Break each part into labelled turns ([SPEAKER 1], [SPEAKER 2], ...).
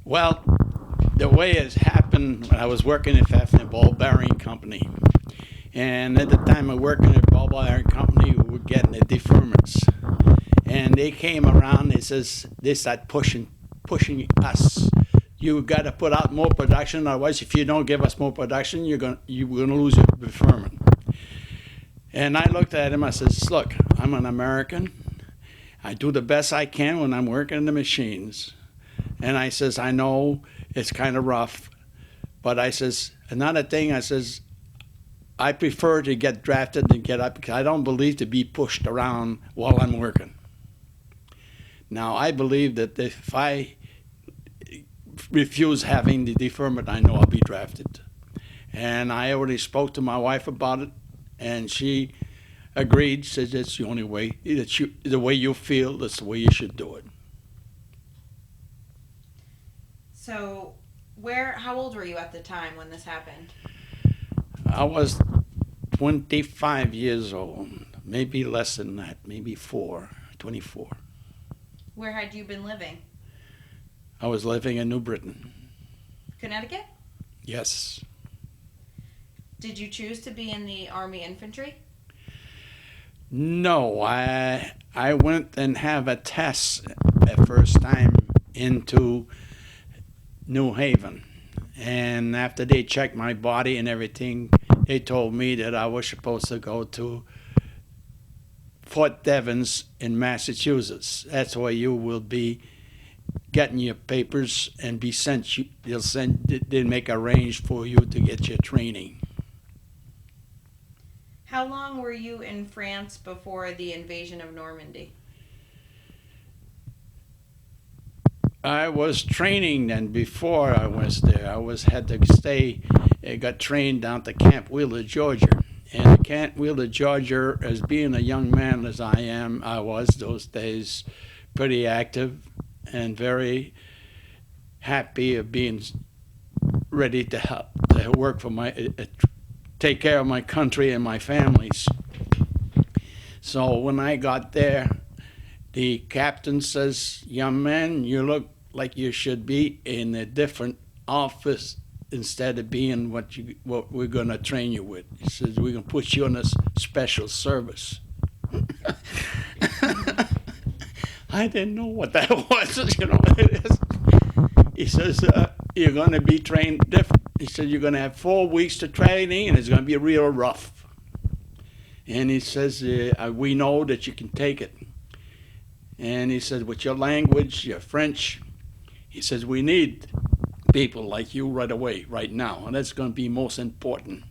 [SPEAKER 1] Well, the way it happened when I was working at Fafnir Ball Bearing Company. And at the time of working at Ball Bearing Company, we were getting the deferments. And they came around, they start pushing us. You got to put out more production, otherwise, if you don't give us more production, you're gonna lose your deferment. And I looked at him. I says, "Look, I'm an American. I do the best I can when I'm working the machines." And I says, "I know it's kind of rough, but I says another thing. I says I prefer to get drafted than get up because I don't believe to be pushed around while I'm working. Now I believe that if I refuse having the deferment, I know I'll be drafted. And I already spoke to my wife about it, and she agreed. Says it's the only way. The way you feel. That's the way you should do it."
[SPEAKER 2] So, how old were you at the time when this happened?
[SPEAKER 1] I was 25 years old, maybe less than that, maybe 24.
[SPEAKER 2] Where had you been living?
[SPEAKER 1] I was living in New Britain.
[SPEAKER 2] Connecticut?
[SPEAKER 1] Yes.
[SPEAKER 2] Did you choose to be in the Army Infantry?
[SPEAKER 1] No, I went and have a test the first time into New Haven. And after they checked my body and everything, they told me that I was supposed to go to Fort Devens in Massachusetts. That's where you will be getting your papers and be sent. They'll make arrange for you to get your training.
[SPEAKER 2] How long were you in France before the invasion of Normandy?
[SPEAKER 1] I was training then before I was there. Had to stay. I got trained down to Camp Wheeler, Georgia. And Camp Wheeler, Georgia, as being a young man as I was those days, pretty active and very happy of being ready to help, to work for take care of my country and my families. So when I got there, the captain says, "Young man, you look like you should be in a different office instead of being what we're going to train you with." He says, "We're going to put you in a special service." I didn't know what that was. It is. He says, "You're going to be trained different." He said, "You're going to have 4 weeks to training, and it's going to be real rough." And he says, "We know that you can take it." And he says, "With your language, your French," he says, "we need people like you right away, right now, and that's going to be most important."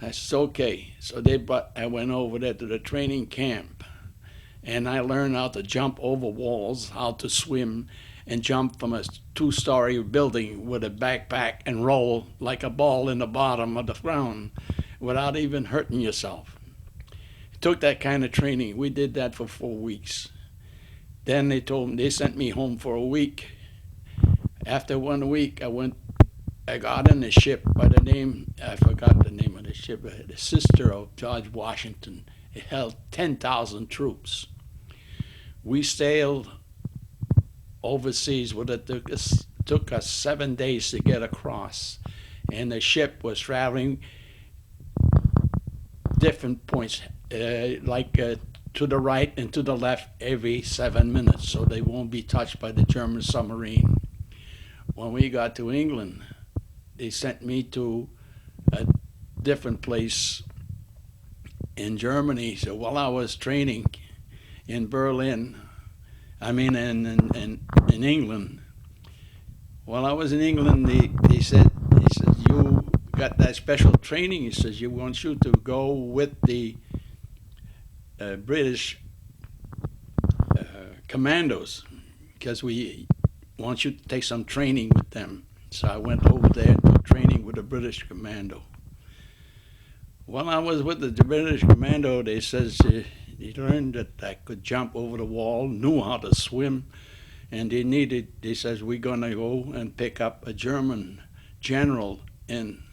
[SPEAKER 1] I said, "Okay." So I went over there to the training camp, and I learned how to jump over walls, how to swim, and jump from a two-story building with a backpack and roll like a ball in the bottom of the ground without even hurting yourself. It took that kind of training. We did that for 4 weeks. Then they sent me home for a week. After 1 week, I got in a ship by the name, I forgot the name of the ship, the sister of George Washington. It held 10,000 troops. We sailed overseas with it. Took us 7 days to get across. And the ship was traveling different points, to the right and to the left every 7 minutes, so they won't be touched by the German submarine. When we got to England, they sent me to a different place in Germany. So while I was training in Berlin, I mean in England, while I was in England, he said, "You got that special training." He says, "You want you to go with the British commandos because we want you to take some training with them." So I went over there and took training with the British commando. While I was with the British commando, they says he learned that I could jump over the wall, knew how to swim, and they says, "We're going to go and pick up a German general in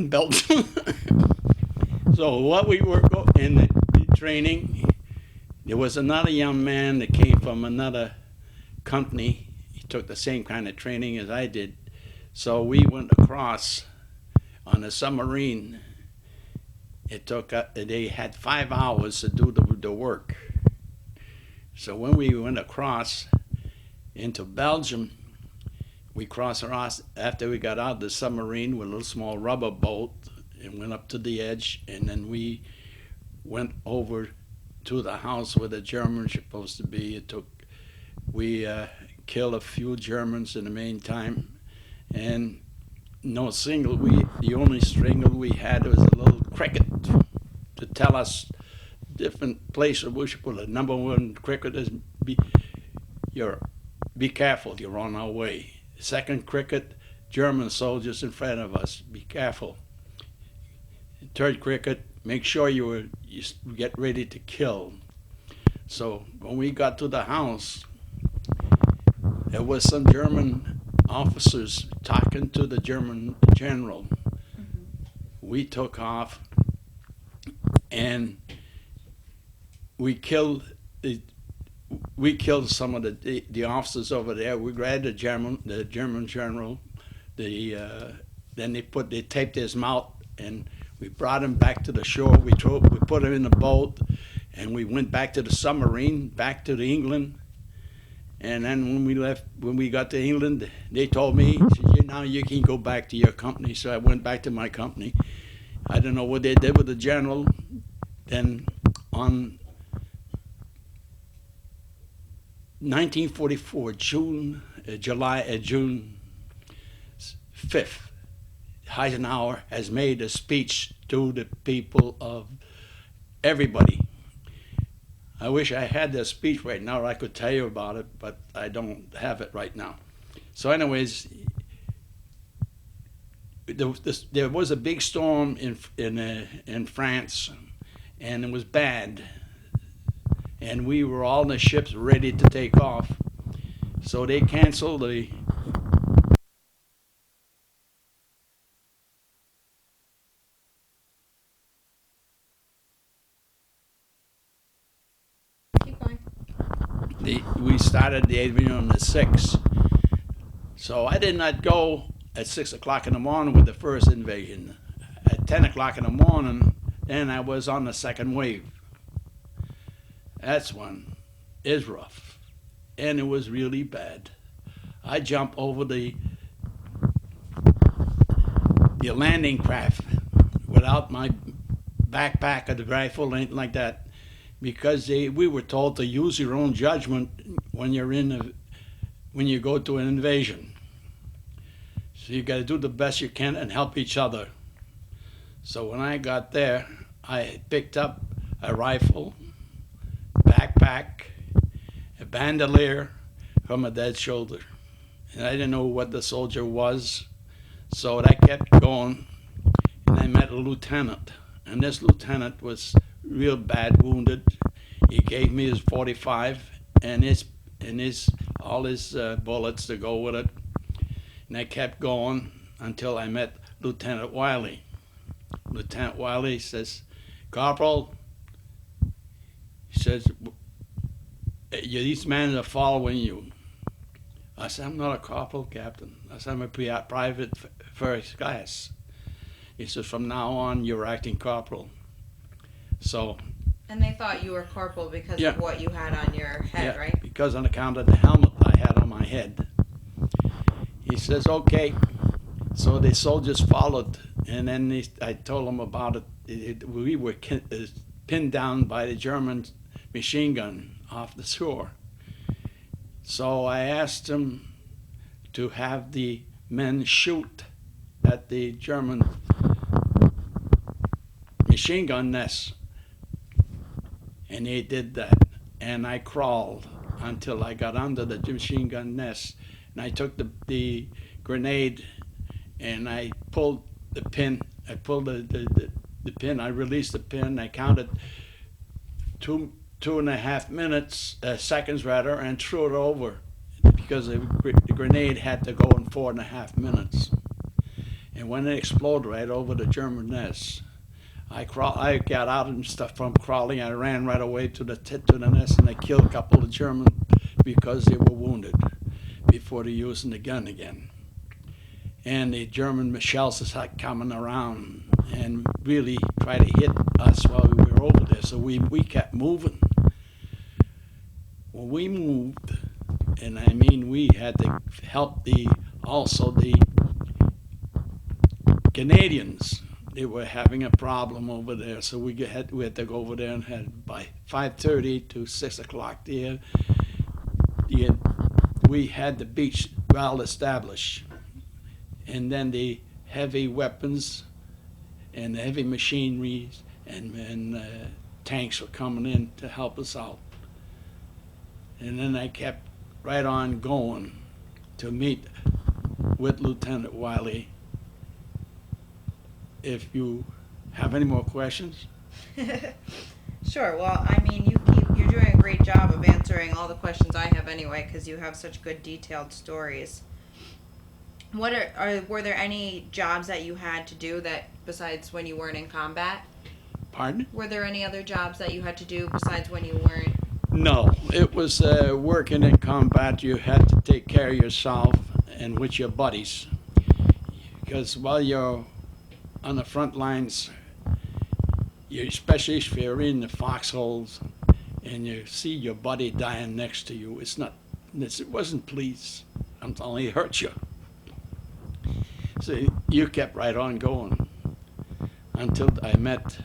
[SPEAKER 1] Belgium." So what we were in the training, there was another young man that came from another company. he took the same kind of training as I did. So we went across on a submarine. It took they had 5 hours to do the work. So when we went across into Belgium, we crossed across after we got out of the submarine with a little small rubber boat and went up to the edge, and then we went over to the house where the Germans were supposed to be. We killed a few Germans in the meantime, and the only signal we had was a little cricket to tell us different places we should put. The number one cricket is be careful, you're on our way. Second cricket, German soldiers in front of us, be careful. Third cricket, make sure you get ready to kill. So when we got to the house, there was some German officers talking to the German general. Mm-hmm. We took off and we killed some of the officers over there. We grabbed the German general. Then they taped his mouth, and we brought him back to the shore. We put him in the boat, and we went back to the submarine, back to England. And then when we got to England, they told me, now you can go back to your company. So I went back to my company. I don't know what they did with the general. Then on 1944, June 5th, Eisenhower has made a speech to the people of everybody. I wish I had the speech right now. I could tell you about it, but I don't have it right now. So anyways, there was a big storm in France, and it was bad. And we were all in the ships ready to take off. So they canceled the we started the aviation on the 6th. So I did not go at 6 o'clock in the morning with the first invasion. At 10 o'clock in the morning, then I was on the second wave. That's one. It's rough. And it was really bad. I jumped over the landing craft without my backpack or the rifle, anything like that, because we were told to use your own judgment when you go to an invasion. So you got to do the best you can and help each other. So when I got there, I picked up a rifle, backpack, a bandolier from a dead shoulder. And I didn't know what the soldier was, so I kept going, and I met a lieutenant. And this lieutenant was real bad wounded. He gave me his .45 and all his bullets to go with it. And I kept going until I met Lieutenant Wiley. Lieutenant Wiley says, "Corporal," he says, "these men are following you." I said, "I'm not a corporal, Captain." I said, "I'm a private first class." He says, "From now on, you're acting corporal." So.
[SPEAKER 2] And they thought you were corporal because of what you had on your head, right?
[SPEAKER 1] Because on account of the helmet I had on my head. He says, "Okay." So the soldiers followed, and then I told them about it. We were pinned down by the German machine gun off the shore. So I asked them to have the men shoot at the German machine gun nest. And they did that. And I crawled until I got under the machine gun nest. And I took the grenade and I pulled the pin. I pulled the pin. I released the pin. I counted 2.5 seconds rather, and threw it over because the grenade had to go in 4.5 minutes. And when it exploded right over the German nest, I got out and stuff from crawling. I ran right away to the nest, and I killed a couple of Germans because they were wounded. Before before they're using the gun again. And the German shells started coming around and really try to hit us while we were over there. So we kept moving. When we moved, and I mean we had to help the Canadians. They were having a problem over there, so we had to go over there and had by 5:30 to 6 o'clock there. We had the beach well established, and then the heavy weapons and the heavy machinery and tanks were coming in to help us out. And then I kept right on going to meet with Lieutenant Wiley. If you have any more questions.
[SPEAKER 2] Sure. Well, I mean, you're doing a great job of answering all the questions I have anyway, because you have such good detailed stories. Were there any jobs that you had to do that besides when you weren't in combat?
[SPEAKER 1] Pardon?
[SPEAKER 2] Were there any other jobs that you had to do besides when you weren't?
[SPEAKER 1] No, it was working in combat. You had to take care of yourself and with your buddies, because while you're on the front lines, especially if you're in the foxholes and you see your buddy dying next to you, it wasn't pleased. I'm telling you, it hurt you. So you kept right on going until I met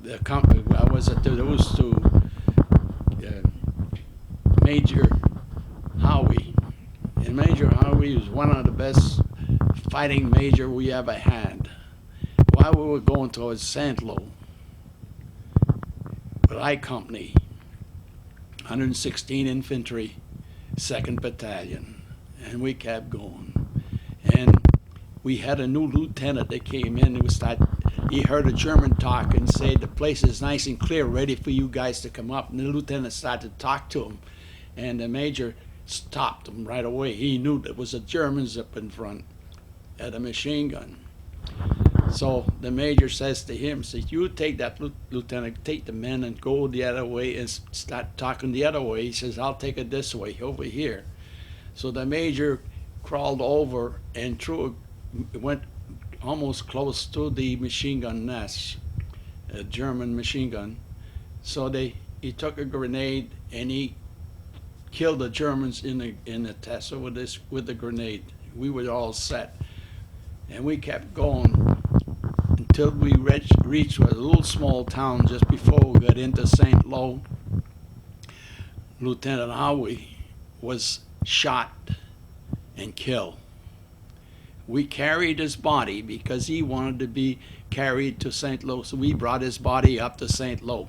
[SPEAKER 1] the company. I was at those two, Major Howie. And Major Howie was one of the best fighting major we ever had. While we were going towards St. Lo, with I Company, 116 Infantry, 2nd Battalion, and we kept going. And we had a new lieutenant that came in and he heard a German talk and said, the place is nice and clear, ready for you guys to come up. And the lieutenant started to talk to him, and the major stopped him right away. He knew there was a Germans up in front at a machine gun. So the major says to him, says, you take that lieutenant, take the men and go the other way and start talking the other way. He says, I'll take it this way, over here. So the major crawled over and went almost close to the machine gun nest, a German machine gun. So he took a grenade and he killed the Germans in the test with the grenade. We were all set. And we kept going until we reached a little small town just before we got into St. Lo. Lieutenant Howie was shot and killed. We carried his body because he wanted to be carried to St. Lo, so we brought his body up to St. Lo.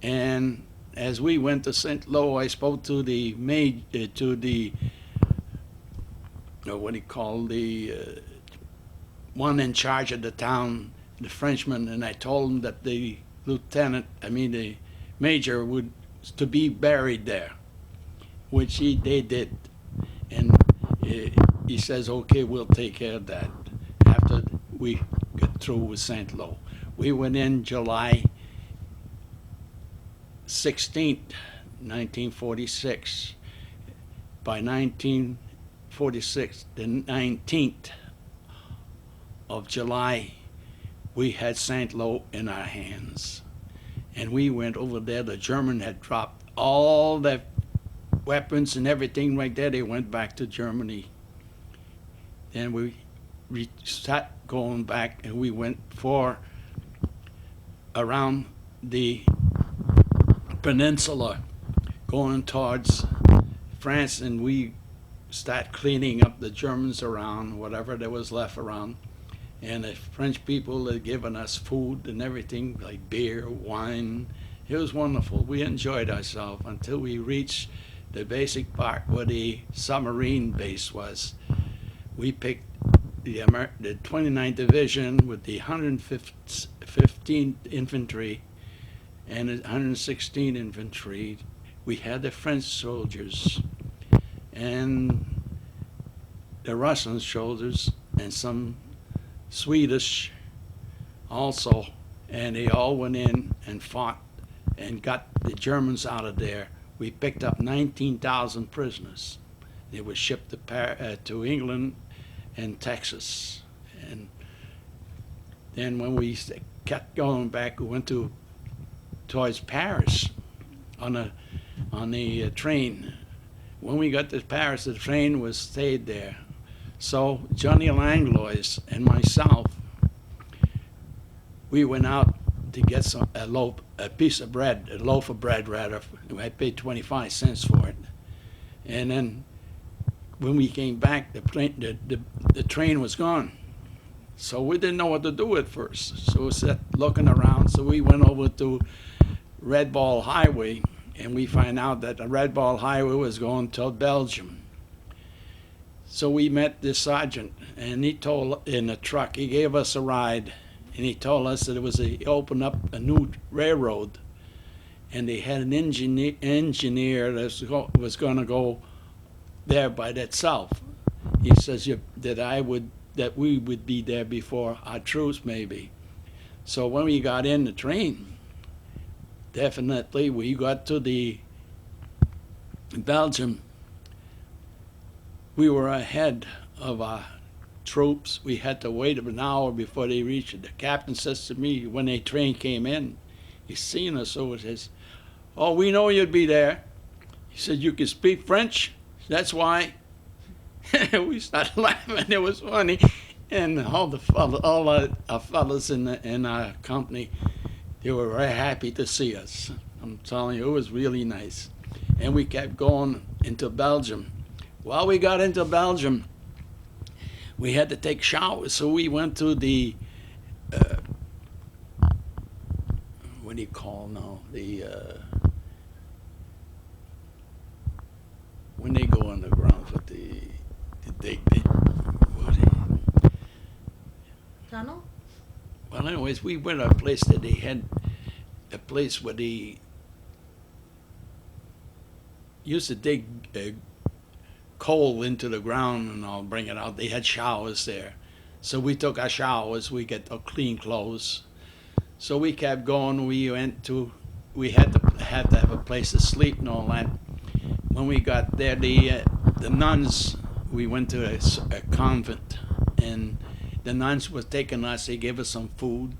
[SPEAKER 1] And as we went to St. Lo, I spoke to the one in charge of the town, the Frenchman, and I told him that the major would to be buried there, which they did. And he says, okay, we'll take care of that after we get through with St. Lo. We went in July 16th, 1946. By 1946, the 19th of July, we had St. Lo in our hands. And we went over there. The German had dropped all their weapons and everything right there. They went back to Germany. Then we started going back, and we went around the peninsula, going towards France, and we start cleaning up the Germans around, whatever there was left around. And the French people had given us food and everything, like beer, wine. It was wonderful. We enjoyed ourselves until we reached the basic part where the submarine base was. We picked the 29th Division with the 115th Infantry and the 116th Infantry. We had the French soldiers and the Russian soldiers and some Swedish also, and they all went in and fought and got the Germans out of there. We picked up 19,000 prisoners, They were shipped to England and Texas. And then when we kept going back, we went towards Paris on the train. When we got to Paris, the train was stayed there. So Johnny Langlois and myself, we went out to get a piece of bread, a loaf of bread rather. I paid 25 cents for it. And then when we came back, the train was gone. So we didn't know what to do at first. So we sat looking around. So we went over to Red Ball Highway, and we find out that the Red Ball Highway was going to Belgium. So we met this sergeant, and he told in a truck, he gave us a ride, and he told us that he opened up a new railroad, and they had an engineer that was going to go there by itself. He says that we would be there before our troops maybe. So when we got in the train, definitely we got to the Belgium. We were ahead of our troops. We had to wait an hour before they reached it. The captain says to me when the train came in, he seen us, so he says, "Oh, we know you'd be there." He said, "You can speak French? That's why." We started laughing. It was funny. And all our fellas in our company, they were very happy to see us. I'm telling you, it was really nice. And we kept going into Belgium. While we got into Belgium, we had to take showers, so we went to the what do you call now? When they go underground for
[SPEAKER 2] Tunnel?
[SPEAKER 1] well, anyways, we went to a place that they had a place where they used to dig coal into the ground and all, bring it out. They had showers there. So we took our showers, we get our clean clothes. So we kept going. We had to have a place to sleep and all that. When we got there, the nuns, we went to a convent, and the nuns was taking us. They gave us some food,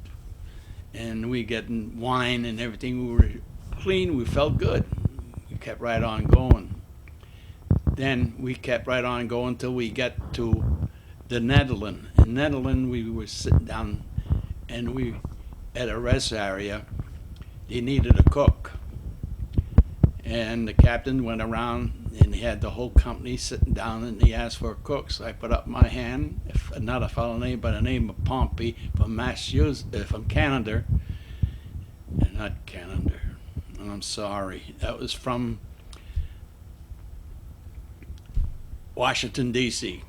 [SPEAKER 1] and we getting wine and everything. We were clean. We felt good. We kept right on going. Then we kept right on going till we get to the Netherlands. In Netherlands, we were sitting down, and we at a rest area. They needed a cook, and the captain went around and he had the whole company sitting down, and he asked for a cook. So I put up my hand. Another fellow named by the name of Pompey from Massachusetts, from Canada, not Canada. I'm sorry. That was from Washington, D.C.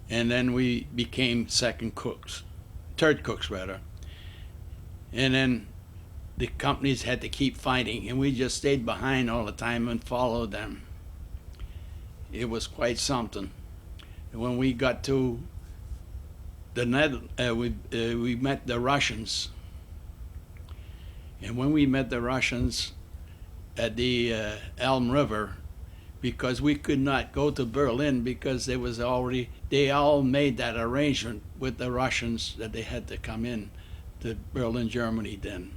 [SPEAKER 1] And then we became third cooks rather. And then the companies had to keep fighting, and we just stayed behind all the time and followed them. It was quite something. And when we got to the we met the Russians. And when we met the Russians at the Elm River, because we could not go to Berlin because they all made that arrangement with the Russians that they had to come in to Berlin, Germany then.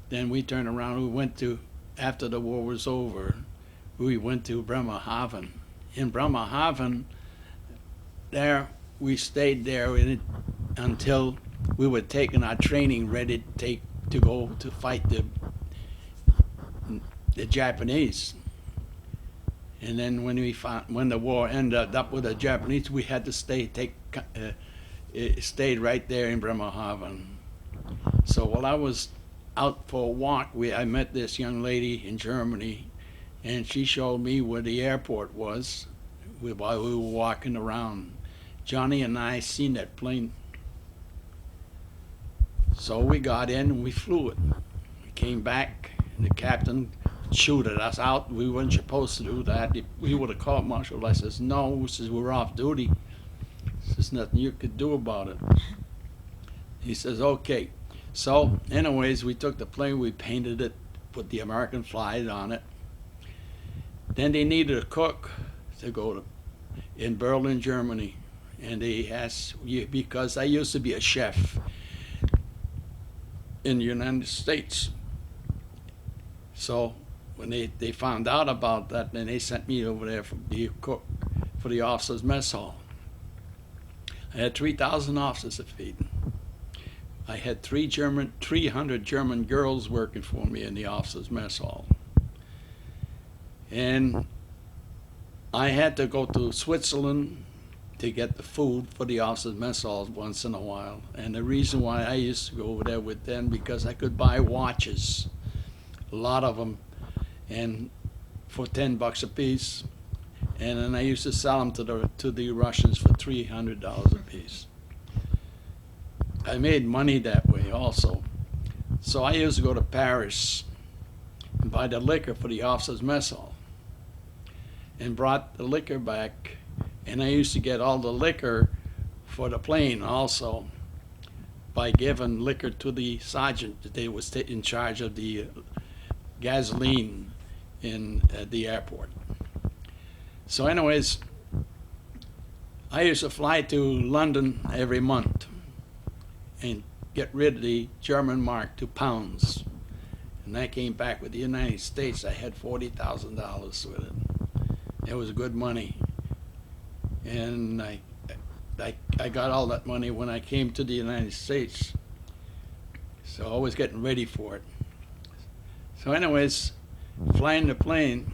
[SPEAKER 1] Then we turned around, we went to, after the war was over, we went to Bremerhaven. In Bremerhaven, there, we stayed there until we were taking our training ready to go to fight the Japanese. And then when the war ended up with the Japanese, we had to stayed right there in Bremerhaven. So while I was out for a walk, I met this young lady in Germany, and she showed me where the airport was while we were walking around. Johnny and I seen that plane. So we got in and we flew it. We came back, and the captain shooted us out. We weren't supposed to do that. We would have caught martial. I says, "No," he says, "we're off duty." There's nothing you could do about it. He says, "Okay." So anyways, we took the plane, we painted it, put the American flag on it, Then they needed a cook to go to in Berlin, Germany, and they asked because I used to be a chef in the United States. So when they found out about that, then they sent me over there to be a cook for the officers' mess hall. I had 3,000 officers to feed. I had 300 German girls working for me in the officers' mess hall. And I had to go to Switzerland to get the food for the officers' mess halls once in a while. And the reason why I used to go over there with them, because I could buy watches, a lot of them, and for $10 a piece. And then I used to sell them to the Russians for $300 a piece. I made money that way also. So I used to go to Paris and buy the liquor for the officers' mess hall, and brought the liquor back, and I used to get all the liquor for the plane also by giving liquor to the sergeant that they was in charge of the gasoline in the airport. So anyways, I used to fly to London every month and get rid of the German mark to pounds. And I came back with the United States. I had $40,000 with it. It was good money. And I got all that money when I came to the United States. So I was getting ready for it. So anyways, flying the plane,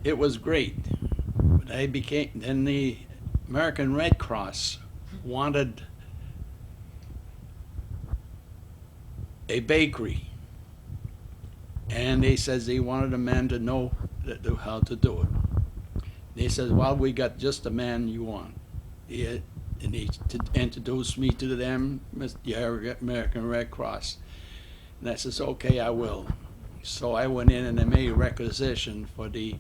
[SPEAKER 1] it was great. But then the American Red Cross wanted a bakery. And they says they wanted a man to know how to do it. They says, well, we got just the man you want. And he introduced me to them, the American Red Cross. And I says, okay, I will. So I went in and I made a requisition for to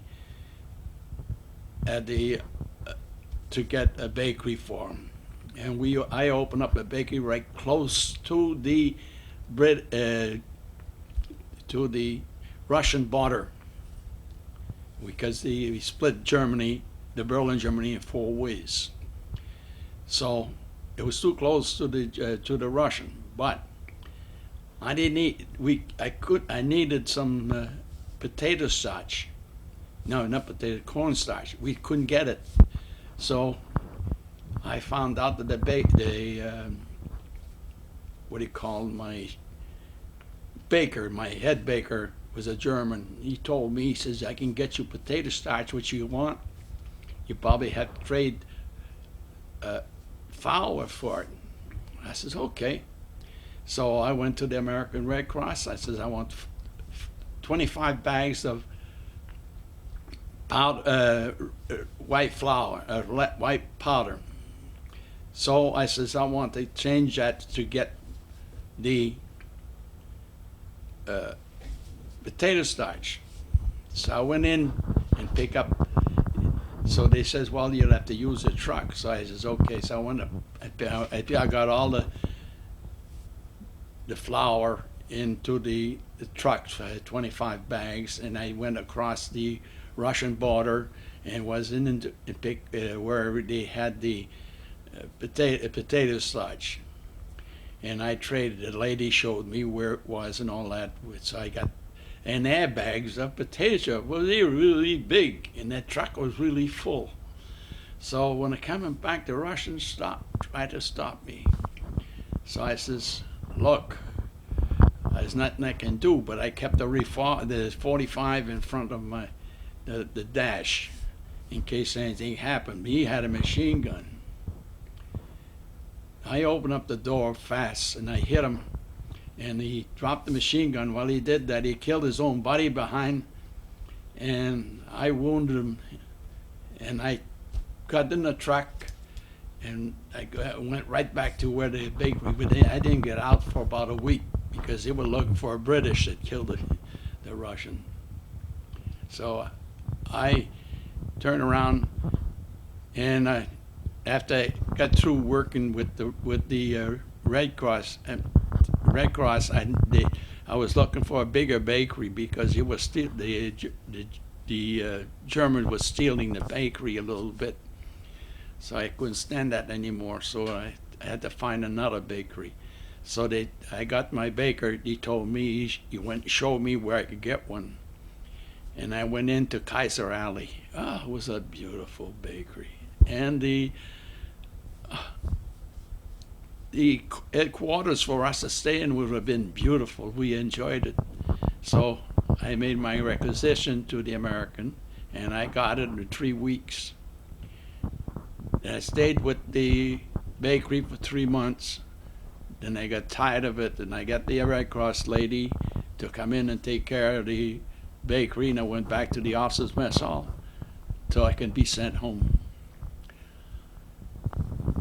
[SPEAKER 1] get a bakery for him. And I opened up a bakery right close to the Russian border, because we split Germany, the Berlin, Germany, in 4 ways. So it was too close to the Russian. But I didn't need. I needed some potato starch. No, not potato, cornstarch. We couldn't get it. So I found out that what do you call my baker, my head baker, was a German. He told me, he says, I can get you potato starch, which you want. You probably have to trade flour for it. I says, okay. So I went to the American Red Cross. I says, I want 25 bags of white flour, white powder. So I says, I want to change that to get the potato starch. So I went in and pick up. So they says, well, you'll have to use a truck. So I says, okay. So I went up. I got all the flour into the truck. So I had 25 bags, and I went across the Russian border and was where they had the potato starch. And I traded. The lady showed me where it was and all that. So I got, and their bags of potatoes, well, they were really big, and that truck was really full. So when I coming back, the Russians tried to stop me. So I says, look, there's nothing I can do, but I kept the 45 in front of the dash in case anything happened. He had a machine gun. I opened up the door fast and I hit him, and he dropped the machine gun. While he did that, he killed his own buddy behind, and I wounded him, and I got in the truck and I went right back to where the bakery, but I didn't get out for about a week because they were looking for a British that killed the Russian. So I turned around, and after I got through working with the Red Cross, I was looking for a bigger bakery because it was still the the German was stealing the bakery a little bit. So I couldn't stand that anymore. So I had to find another bakery. So I got my baker. He told me, he went and showed me where I could get one. And I went into Kaiser Alley. Oh, it was a beautiful bakery. And the headquarters for us to stay in would have been beautiful. We enjoyed it. So I made my requisition to the American, and I got it in 3 weeks. And I stayed with the bakery for 3 months. Then I got tired of it, and I got the Red Cross lady to come in and take care of the bakery, and I went back to the officers' mess hall till I could be sent home.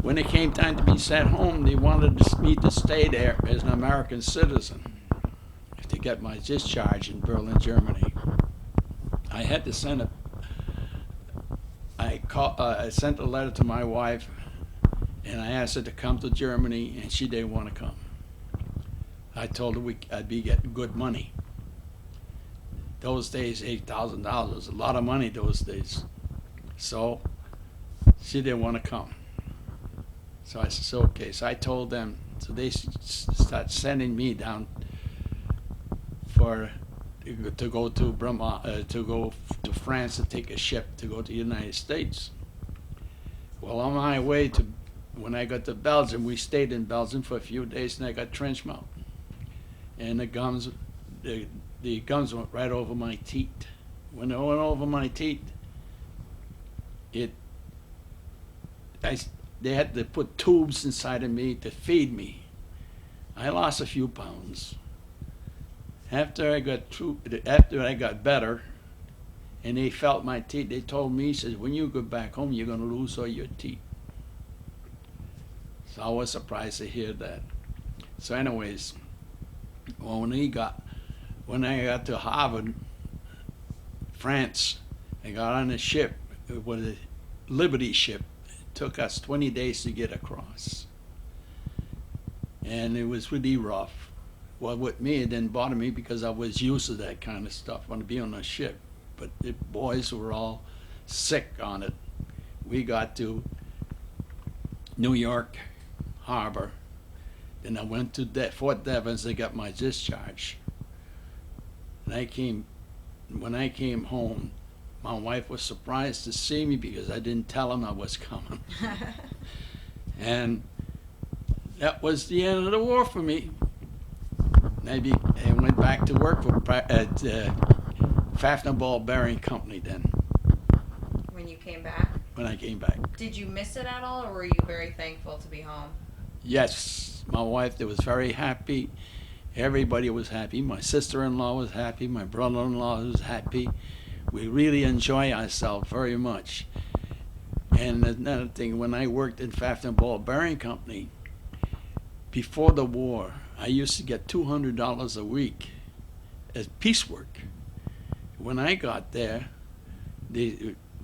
[SPEAKER 1] When it came time to be sent home, they wanted me to stay there as an American citizen to get my discharge in Berlin, Germany. I had to send I sent a letter to my wife, and I asked her to come to Germany, and she didn't want to come. I told her I'd be getting good money. Those days, $8,000 was a lot of money those days. So she didn't want to come. So I said, okay. So I told them, so they start sending me down to go to France to take a ship to go to the United States. Well, on my way when I got to Belgium, we stayed in Belgium for a few days, and I got trench mouth, and the gums went right over my teeth. When they went over my teeth, they had to put tubes inside of me to feed me. I lost a few pounds. After I got better, and they felt my teeth, they told me, he says, when you go back home, you're going to lose all your teeth. So I was surprised to hear that. So anyways, when I got to Havre, France, I got on a ship. It was a Liberty ship. It took us 20 days to get across. And it was really rough. Well, with me, it didn't bother me because I was used to that kind of stuff when I be on a ship. But the boys were all sick on it. We got to New York Harbor. Then I went to Fort Devens. I got my discharge. And when I came home, my wife was surprised to see me because I didn't tell them I was coming. And that was the end of the war for me. I went back to work at Fafner Ball Bearing Company then.
[SPEAKER 2] When you came back?
[SPEAKER 1] When I came back.
[SPEAKER 2] Did you miss it at all, or were you very thankful to be home?
[SPEAKER 1] Yes, my wife was very happy. Everybody was happy. My sister-in-law was happy. My brother-in-law was happy. We really enjoy ourselves very much. And another thing, when I worked in Fafner Ball Bearing Company, before the war, I used to get $200 a week as piecework. When I got there,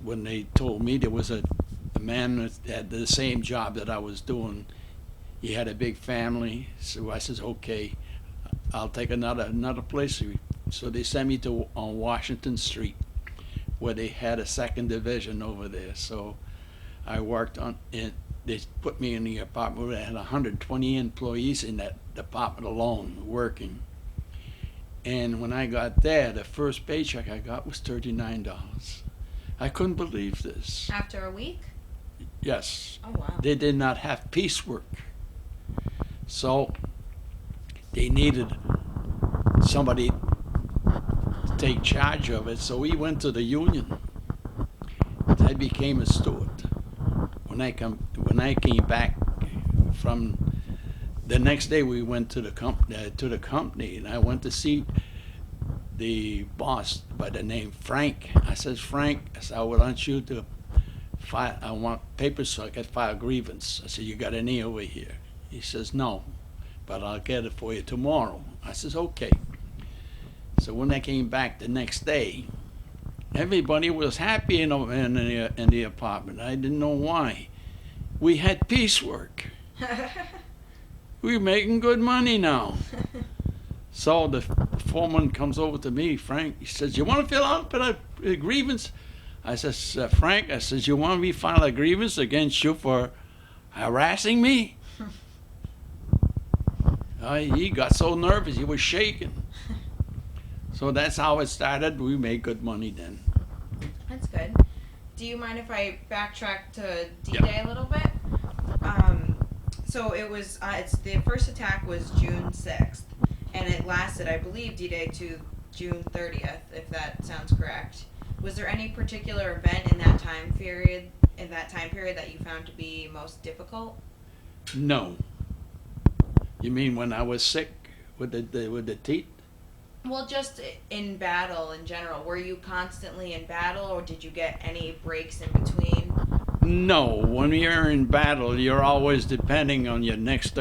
[SPEAKER 1] when they told me there was a man that had the same job that I was doing, he had a big family, so I says, okay, I'll take another place. So they sent me on Washington Street, where they had a second division over there. So I worked on it. They put me in the apartment where they had 120 employees in that department alone working. And when I got there, the first paycheck I got was $39. I couldn't believe this.
[SPEAKER 2] After a week?
[SPEAKER 1] Yes.
[SPEAKER 2] Oh, wow.
[SPEAKER 1] They did not have piecework. So they needed somebody to take charge of it. So we went to the union. I became a steward. When I came back from the next day, we went to the company, and I went to see the boss by the name Frank. I says, Frank, I want you to file. I want papers so I can file grievance. I said, you got any over here? He says, no, but I'll get it for you tomorrow. I says, okay. So when I came back the next day, everybody was happy in the apartment. I didn't know why. We had piecework. We're making good money now. So the foreman comes over to me, Frank. He says, you want to fill out a grievance. I says, Frank, I says, you want me to file a grievance against you for harassing me? He got so nervous, he was shaking. So that's how it started. We made good money then.
[SPEAKER 2] That's good. Do you mind if I backtrack to D-Day
[SPEAKER 1] Yeah.
[SPEAKER 2] a little bit? So it was, the first attack was June 6th, and it lasted, I believe, D-Day to June 30th, if that sounds correct. Was there any particular event in that time period that you found to be most difficult?
[SPEAKER 1] No. You mean when I was sick with the teeth?
[SPEAKER 2] Well, just in battle in general. Were you constantly in battle, or did you get any breaks in between?
[SPEAKER 1] No. When you're in battle, you're always depending on your next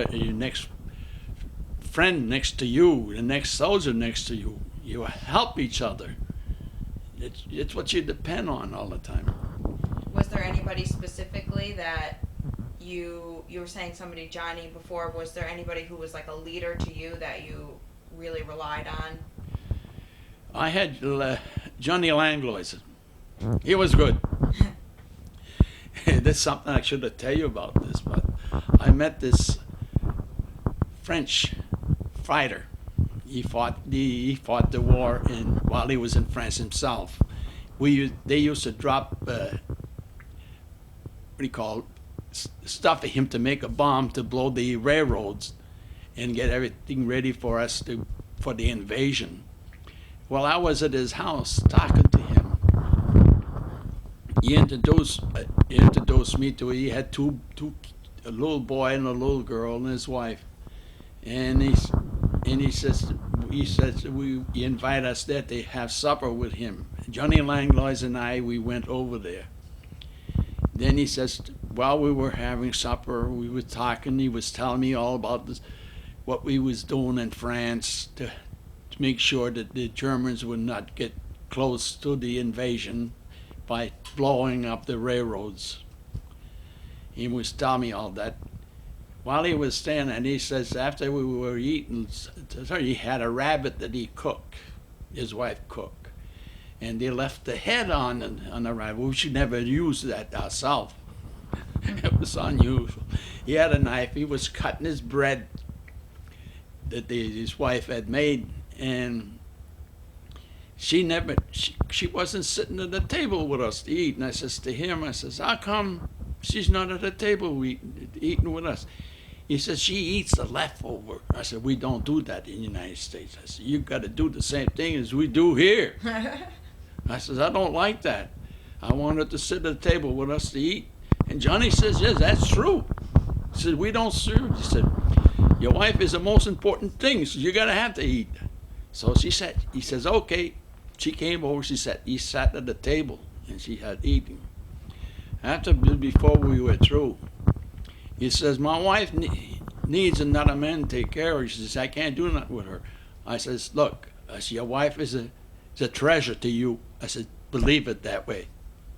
[SPEAKER 1] friend next to you, the next soldier next to you. You help each other. It's what you depend on all the time.
[SPEAKER 2] Was there anybody specifically that you were saying somebody, Johnny, before? Was there anybody who was like a leader to you that you really relied on?
[SPEAKER 1] I had Johnny Langlois. He was good. That's something I should have tell you about this, but I met this French fighter. He fought the war while he was in France himself. They used to drop stuff at him to make a bomb to blow the railroads and get everything ready for us for the invasion. Well, I was at his house talking to him. He introduced me to. He had two, a little boy and a little girl and his wife, and he says he invited us there to have supper with him. Johnny Langlois and we went over there. Then he says, while we were having supper, we were talking. He was telling me all about what we was doing in France to make sure that the Germans would not get close to the invasion by blowing up the railroads. He was telling me all that. While he was standing, and he says after we were eating, he had a rabbit that he cooked, his wife cooked, and they left the head on the rabbit. We should never use that ourselves. It was unusual. He had a knife. He was cutting his bread that his wife had made, and she wasn't sitting at the table with us to eat. And I says to him, I says, how come she's not at the table eating with us? He says, she eats the leftover. I said, we don't do that in the United States. I said, you got to do the same thing as we do here. I says, I don't like that. I want her to sit at the table with us to eat. And Johnny says, yes, that's true. He said, we don't serve. He said, your wife is the most important thing, so you got to have to eat. So he says, okay. She came over, he sat at the table, and she had eaten. Before we were through, he says, my wife needs another man to take care of her. She says, I can't do nothing with her. I says, look, your wife is a treasure to you. I said, believe it that way.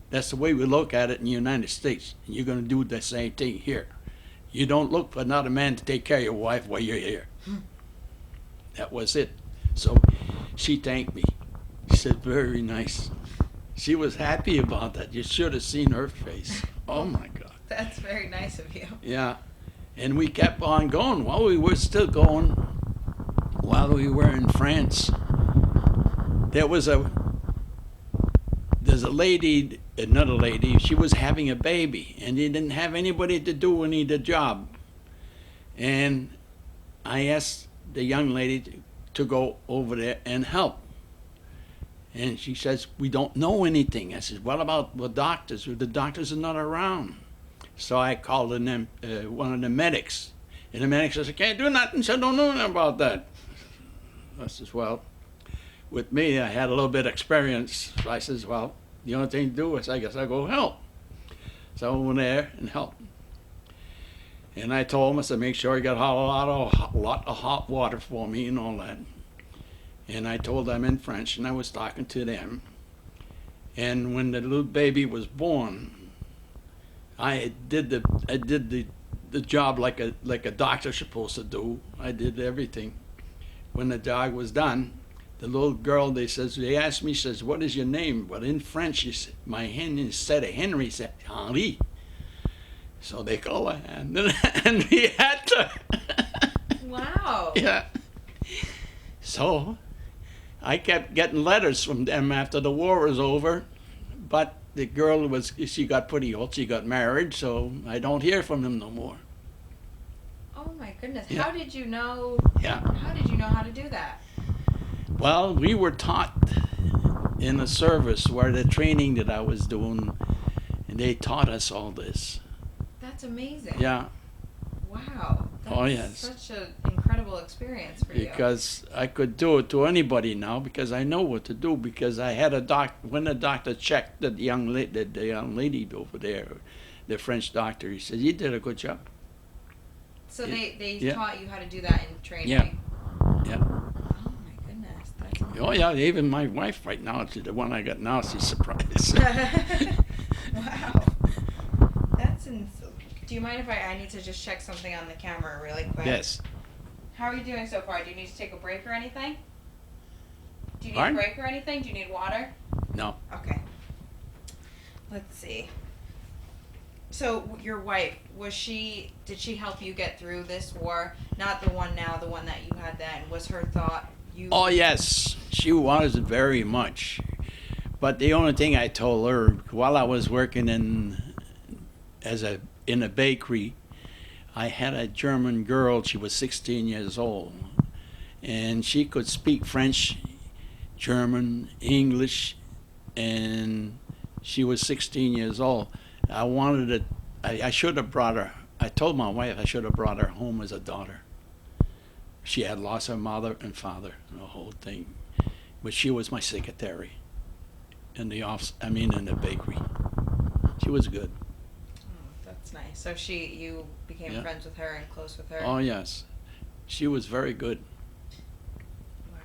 [SPEAKER 1] That's the way we look at it in the United States. And you're going to do the same thing here. You don't look for another man to take care of your wife while you're here. That was it. So she thanked me. She said, very nice. She was happy about that. You should have seen her face. Oh, my God.
[SPEAKER 2] That's very nice of you.
[SPEAKER 1] Yeah. And we kept on going. While we were still going, while we were in France, there's a lady, another lady, she was having a baby, and they didn't have anybody to do any of the job. And I asked the young lady to go over there and help. And she says, we don't know anything. I said, what about the doctors? The doctors are not around. So I called one of the medics. And the medic says, I can't do nothing, so I don't know nothing about that. I says, well, with me, I had a little bit of experience. So I says, well, the only thing to do is I guess I go help. So I went there and helped. And I told him, I said, make sure you got a lot of hot water for me and all that. And I told them in French, and I was talking to them. And when the little baby was born, I did the job like a doctor's supposed to do. I did everything. When the dog was done, the little girl, they asked me, says, what is your name? But in French, my hen, instead of Henry, said Henri. So they call her Henrietta.
[SPEAKER 2] Wow.
[SPEAKER 1] Yeah. So I kept getting letters from them after the war was over, but the girl she got pretty old. She got married, so I don't hear from them no more.
[SPEAKER 2] Oh my goodness.
[SPEAKER 1] Yeah.
[SPEAKER 2] How did you know?
[SPEAKER 1] Yeah.
[SPEAKER 2] How did you know how to do that?
[SPEAKER 1] Well, we were taught in the service where the training that I was doing, and they taught us all this.
[SPEAKER 2] That's amazing.
[SPEAKER 1] Yeah.
[SPEAKER 2] Wow. That's
[SPEAKER 1] Oh, yes.
[SPEAKER 2] Such an incredible experience for you.
[SPEAKER 1] Because I could do it to anybody now because I know what to do because I had when the doctor checked the young lady over there, the French doctor, he said, you did a good job.
[SPEAKER 2] So they
[SPEAKER 1] Yeah.
[SPEAKER 2] taught you how to do that in training?
[SPEAKER 1] Yeah. Yeah.
[SPEAKER 2] Oh my goodness. That's amazing.
[SPEAKER 1] Oh, yeah, even my wife right now, the one I got now, she's surprised.
[SPEAKER 2] Wow. That's Do you mind if I need to just check something on the camera really quick?
[SPEAKER 1] Yes.
[SPEAKER 2] How are you doing so far? Do you need to take a break or anything? Do you need
[SPEAKER 1] Pardon?
[SPEAKER 2] a break or anything? Do you need water?
[SPEAKER 1] No.
[SPEAKER 2] Okay. Let's see. So your wife, did she help you get through this war? Not the one now, the one that you had then. Was her thought you...
[SPEAKER 1] Oh, yes, she was very much. But the only thing I told her while I was working in a bakery, I had a German girl. She was 16 years old, and she could speak French, German, English, and she was 16 years old. I should have brought her. I told my wife I should have brought her home as a daughter. She had lost her mother and father, the whole thing. But she was my secretary in the bakery. She was good.
[SPEAKER 2] Oh, that's nice. So you became
[SPEAKER 1] Yeah.
[SPEAKER 2] friends with her and close with her?
[SPEAKER 1] Oh, yes. She was very good.
[SPEAKER 2] Wow.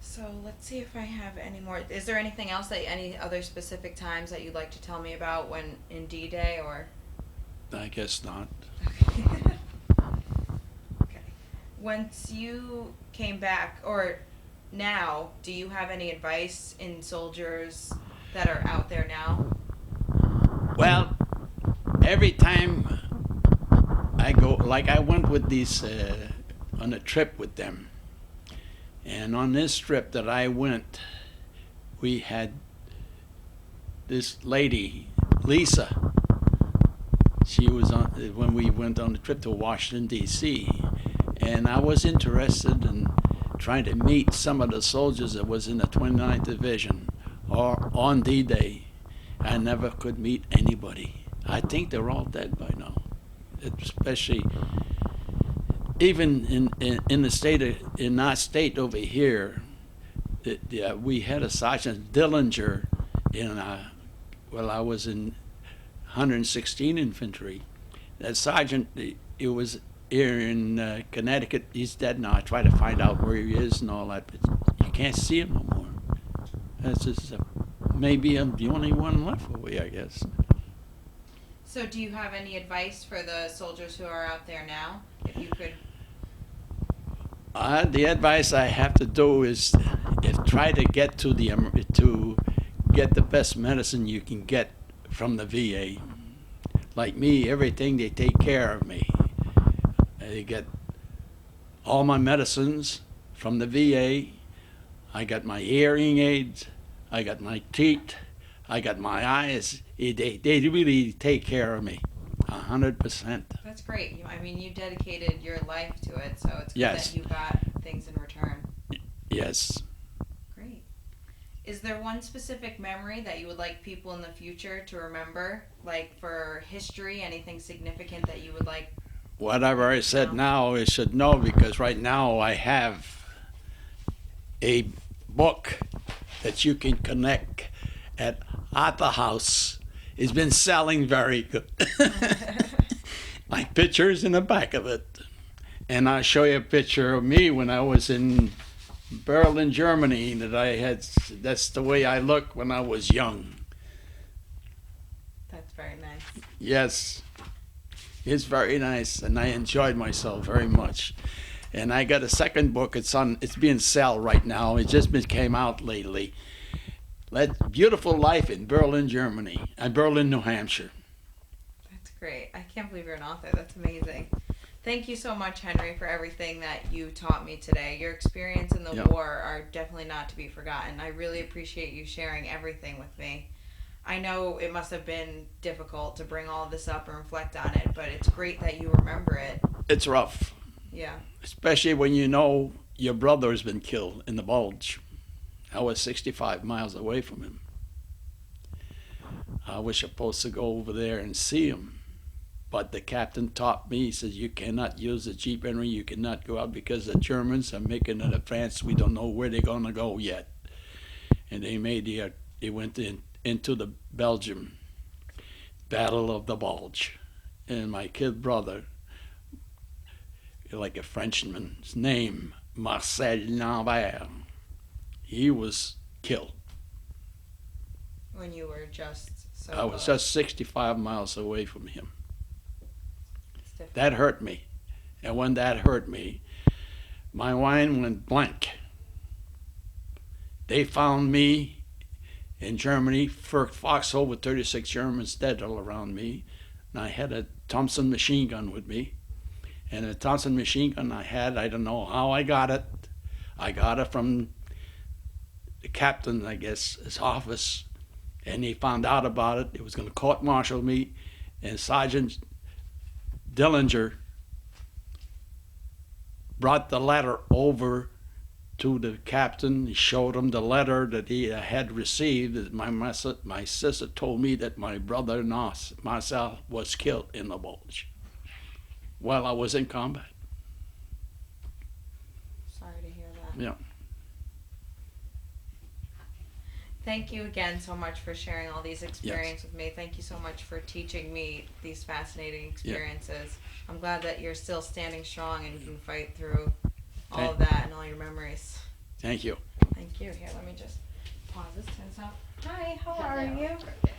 [SPEAKER 2] So let's see if I have any more. Is there anything else any other specific times that you'd like to tell me about when in D-Day or?
[SPEAKER 1] I guess not.
[SPEAKER 2] Okay. Okay. Once you came back, or now, do you have any advice in soldiers that are out there now?
[SPEAKER 1] Well, every time I go, like I went with these on a trip with them, and on this trip that I went, we had this lady, Lisa. She was on when we went on the trip to Washington, D.C., and I was interested in trying to meet some of the soldiers that was in the 29th Division or on D-Day. I never could meet anybody. I think they're all dead by now, especially even in the state in our state over here. We had a Sergeant Dillinger I was in 116 Infantry. That sergeant, it was here in Connecticut. He's dead now. I try to find out where he is and all that, but you can't see him no more. That's just maybe I'm the only one left over here, I guess.
[SPEAKER 2] So do you have any advice for the soldiers who are out there now? If you could.
[SPEAKER 1] The advice I have to do is try to get to get the best medicine you can get from the VA. Like me, everything, they take care of me. They get all my medicines from the VA. I got my hearing aids. I got my teeth. I got my eyes. They really take care of me, 100%.
[SPEAKER 2] That's great. You dedicated your life to it, so it's good
[SPEAKER 1] Yes.
[SPEAKER 2] that you got things in return.
[SPEAKER 1] Yes.
[SPEAKER 2] Great. Is there one specific memory that you would like people in the future to remember? Like for history, anything significant that you would like?
[SPEAKER 1] Whatever I said now, I should know because right now I have a book that you can connect at the house. It's been selling very good. My picture's in the back of it. And I'll show you a picture of me when I was in Berlin, Germany, that's the way I looked when I was young.
[SPEAKER 2] That's very nice.
[SPEAKER 1] Yes, it's very nice, and I enjoyed myself very much. And I got a second book. It's being sold right now. It just came out lately. Beautiful Life in Berlin, Germany, and Berlin, New Hampshire.
[SPEAKER 2] That's great. I can't believe you're an author. That's amazing. Thank you so much, Henry, for everything that you taught me today. Your experience in the
[SPEAKER 1] Yeah.
[SPEAKER 2] war are definitely not to be forgotten. I really appreciate you sharing everything with me. I know it must have been difficult to bring all of this up and reflect on it, but it's great that you remember it.
[SPEAKER 1] It's rough,
[SPEAKER 2] Yeah.
[SPEAKER 1] especially when you know your brother has been killed in the Bulge. I was 65 miles away from him. I was supposed to go over there and see him. But the captain taught me, he says, you cannot use the Jeep, Henry. You cannot go out because the Germans are making an advance. We don't know where they're going to go yet. And they went into the Belgium Battle of the Bulge. And my kid brother, like a Frenchman's name, Marcel Lambert, he was killed.
[SPEAKER 2] When you were just so
[SPEAKER 1] I was
[SPEAKER 2] close.
[SPEAKER 1] just 65 miles away from him.
[SPEAKER 2] It's difficult.
[SPEAKER 1] That hurt me. And when that hurt me, my mind went blank. They found me in Germany, foxhole with 36 Germans dead all around me. And I had a Thompson machine gun with me. And the Thompson machine gun I don't know how I got it. I got it from the captain, I guess, his office. And he found out about it. He was going to court-martial me. And Sergeant Dillinger brought the letter over to the captain. He showed him the letter that he had received. My sister told me that my brother Marcel was killed in the Bulge while I was in combat.
[SPEAKER 2] Sorry to hear that.
[SPEAKER 1] Yeah.
[SPEAKER 2] Thank you again so much for sharing all these experiences with me. Thank you so much for teaching me these fascinating experiences. I'm glad that you're still standing strong and you can fight through all of that and all your memories.
[SPEAKER 1] Thank you.
[SPEAKER 2] Thank you. Here, let me just pause this. Turn this off. Hi, how are
[SPEAKER 3] Hello.
[SPEAKER 2] you?